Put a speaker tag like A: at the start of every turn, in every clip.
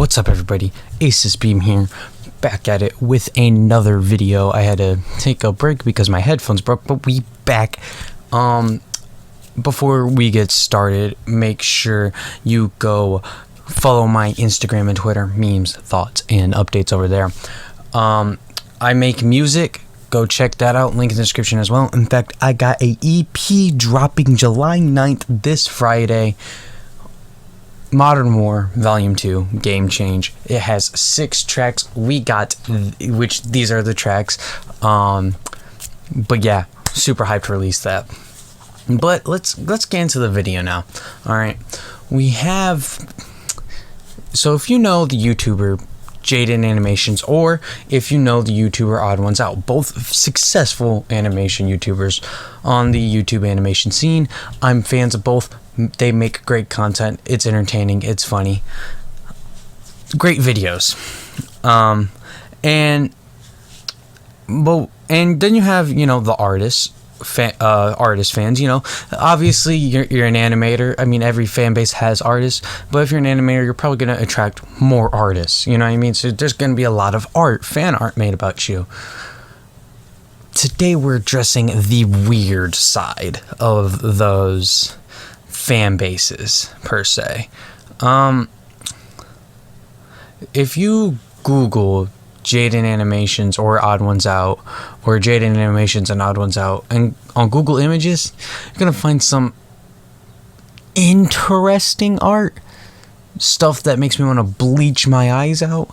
A: What's up, everybody? Asus Beam here, back at it with another video. I had to take a break because my headphones broke, but we back. Before we get started, make sure you go follow my Instagram and Twitter, memes, thoughts, and updates over there. I make music. Go check that out. Link in the description as well. In fact, I got a EP dropping July 9th this Friday. Modern War Volume 2, Game Change. It has 6 tracks. We got, which these are the tracks. But yeah, super hyped to release that. But let's get into the video now. Alright. We have, so if you know the YouTuber Jaiden Animations, or if you know the YouTuber Odd Ones Out, both successful animation YouTubers on the YouTube animation scene. I'm fans of both. They make great content. It's entertaining. It's funny. Great videos. And then you have, you know, the artists. Artist fans, you know, obviously you're an animator. I mean, every fan base has artists, but if you're an animator, you're probably going to attract more artists, you know what I mean? So there's going to be a lot of fan art made about you. Today we're addressing the weird side of those fan bases, per se. If you Google Jaiden Animations or Odd Ones Out, or Jaiden Animations and Odd Ones Out, and on Google Images, you're gonna find some interesting art, stuff that makes me want to bleach my eyes out.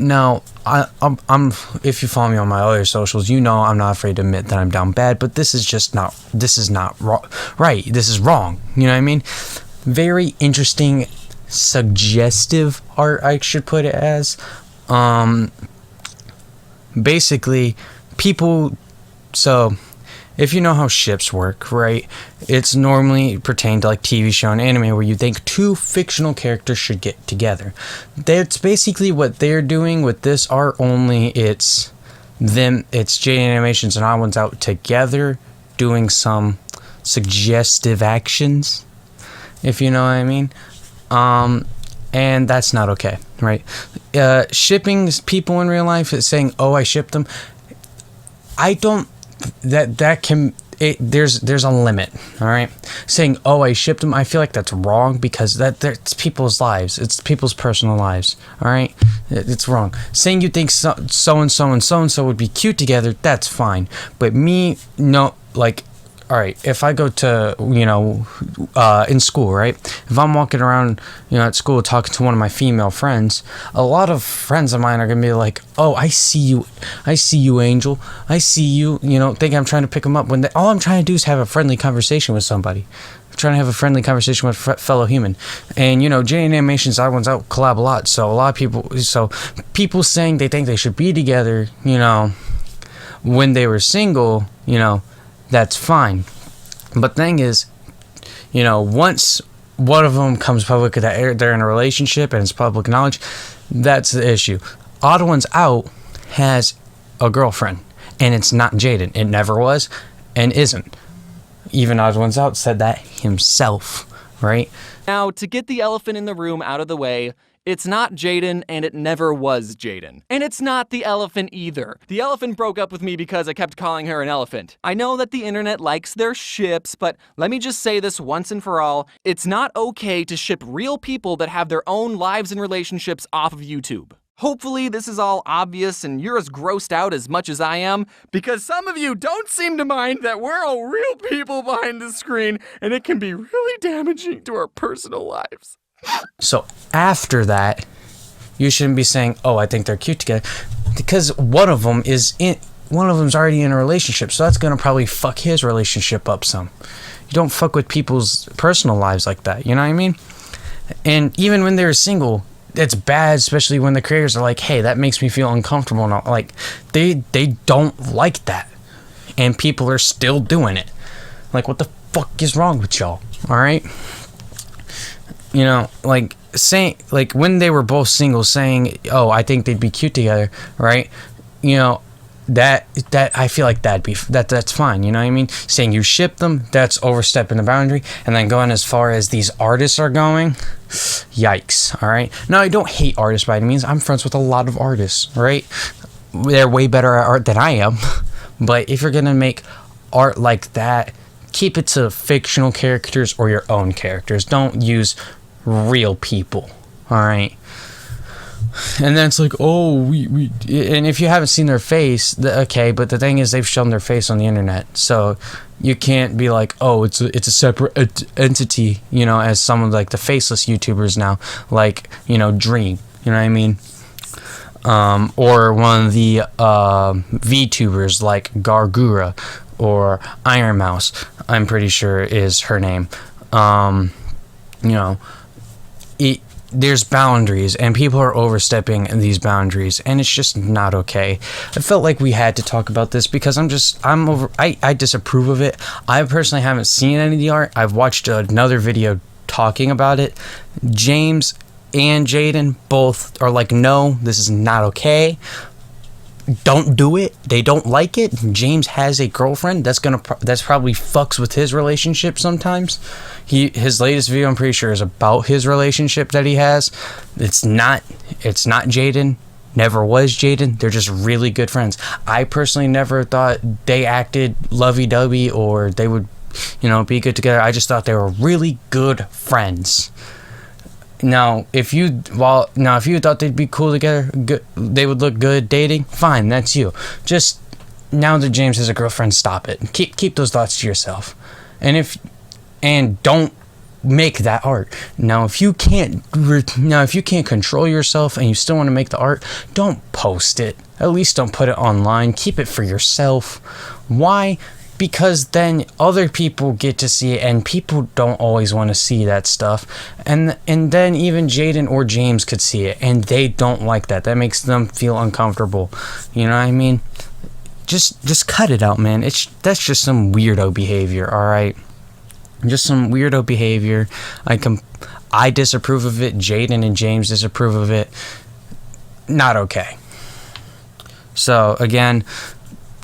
A: Now, I'm if you follow me on my other socials, you know I'm not afraid to admit that I'm down bad, but this is just not. This is not right. This is wrong. You know what I mean? Very interesting, suggestive art, I should put it as. Basically, people, so if you know how ships work, right, it's normally pertained to like TV show and anime where you think 2 fictional characters should get together. That's basically what they're doing with this art, only it's Jaiden Animations and Odd Ones Out together doing some suggestive actions, if you know what I mean. And that's not okay, right? Shipping people in real life, is saying, "Oh, I shipped them." I don't. That can. There's a limit, all right. Saying, "Oh, I shipped them," I feel like that's wrong because that's people's lives. It's people's personal lives, all right. It's wrong. Saying you think so and so and so and so would be cute together, that's fine. But me, no, like. All right, if I go to, you know, in school, right? If I'm walking around, you know, at school talking to one of my female friends, a lot of friends of mine are going to be like, "Oh, I see you, Angel. I see you," you know, think I'm trying to pick them up when all I'm trying to do is have a friendly conversation with somebody. I'm trying to have a friendly conversation with a fellow human. And, you know, Jaiden Animations, Odd Ones Out collab a lot. So a lot of people saying they think they should be together, you know, when they were single, you know, that's fine. But thing is, you know, once one of them comes public that they're in a relationship and it's public knowledge, that's the issue. Odd Ones Out has a girlfriend, and it's not Jaiden. It never was and isn't. Even Odd Ones Out said that himself, right?
B: Now, to get the elephant in the room out of the way, it's not Jaiden, and it never was Jaiden. And it's not the elephant either. The elephant broke up with me because I kept calling her an elephant. I know that the internet likes their ships, but let me just say this once and for all. It's not okay to ship real people that have their own lives and relationships off of YouTube. Hopefully this is all obvious and you're as grossed out as much as I am, because some of you don't seem to mind that we're all real people behind the screen, and it can be really damaging to our personal lives.
A: So after that, you shouldn't be saying, "Oh, I think they're cute together," because one of them's already in a relationship, so that's gonna probably fuck his relationship up some. You don't fuck with people's personal lives like that, you know what I mean? And even when they're single, it's bad, especially when the creators are like, "Hey, that makes me feel uncomfortable," and all. Like they don't like that, and people are still doing it. Like, what the fuck is wrong with y'all? All right. You know, like saying, like when they were both single, saying, "Oh, I think they'd be cute together," right? You know, that I feel like that's fine, you know what I mean? Saying you ship them, that's overstepping the boundary. And then going as far as these artists are going, yikes. All right, now I don't hate artists by any means. I'm friends with a lot of artists, right? They're way better at art than I am. But if you're gonna make art like that, keep it to fictional characters or your own characters. Don't use real people. All right. And then it's like, oh, we and if you haven't seen their face, okay, but the thing is, they've shown their face on the internet, so you can't be like, oh, it's a separate entity, you know, as some of like the faceless YouTubers now, like, you know, Dream, you know what I mean, or one of the VTubers like Gargura or Iron Mouse, I'm pretty sure is her name, you know, there's boundaries, and people are overstepping these boundaries, and it's just not okay. I felt like we had to talk about this because I disapprove of it. I personally haven't seen any of the art. I've watched another video talking about it. James and Jaiden both are like, no, this is not okay. Don't do it. They don't like it. James has a girlfriend that's probably fucks with his relationship sometimes. His latest video, I'm pretty sure, is about his relationship that he has. It's not Jaiden. Never was Jaiden. They're just really good friends. I personally never thought they acted lovey-dovey or they would, you know, be good together. I just thought they were really good friends. Now, if you thought they'd be cool together, they would look good dating, fine, that's you. Just now that James has a girlfriend, stop it. Keep those thoughts to yourself, and don't make that art. Now, if you can't control yourself and you still want to make the art, don't post it. At least don't put it online. Keep it for yourself. Why? Because then other people get to see it, and people don't always want to see that stuff, and then even Jaiden or James could see it, and they don't like that. That makes them feel uncomfortable. You know what I mean? Just cut it out, man. That's just some weirdo behavior. All right, just some weirdo behavior. I disapprove of it. Jaiden and James disapprove of it. Not okay. So again,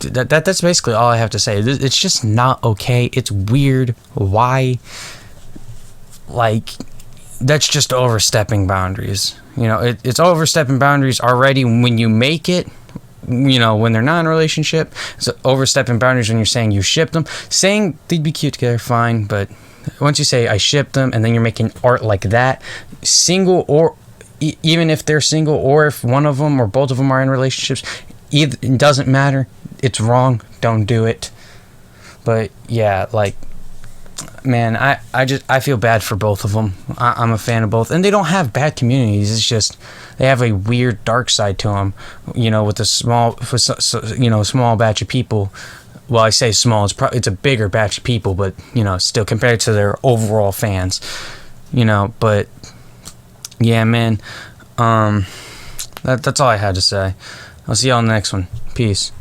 A: that's basically all I have to say. It's just not okay. It's weird. Why? Like, that's just overstepping boundaries. You know, it's overstepping boundaries already when you make it. You know, when they're not in a relationship. It's overstepping boundaries when you're saying you ship them. Saying they'd be cute together, fine. But once you say I ship them, and then you're making art like that, single or even if they're single, or if one of them or both of them are in relationships, it doesn't matter. It's wrong. Don't do it. But yeah, like, man, I feel bad for both of them. I'm a fan of both, and they don't have bad communities. It's just they have a weird dark side to them. You know, with a small batch of people. Well, I say small. It's a bigger batch of people, but you know, still compared to their overall fans. You know, but yeah, man. That's all I had to say. I'll see y'all in the next one. Peace.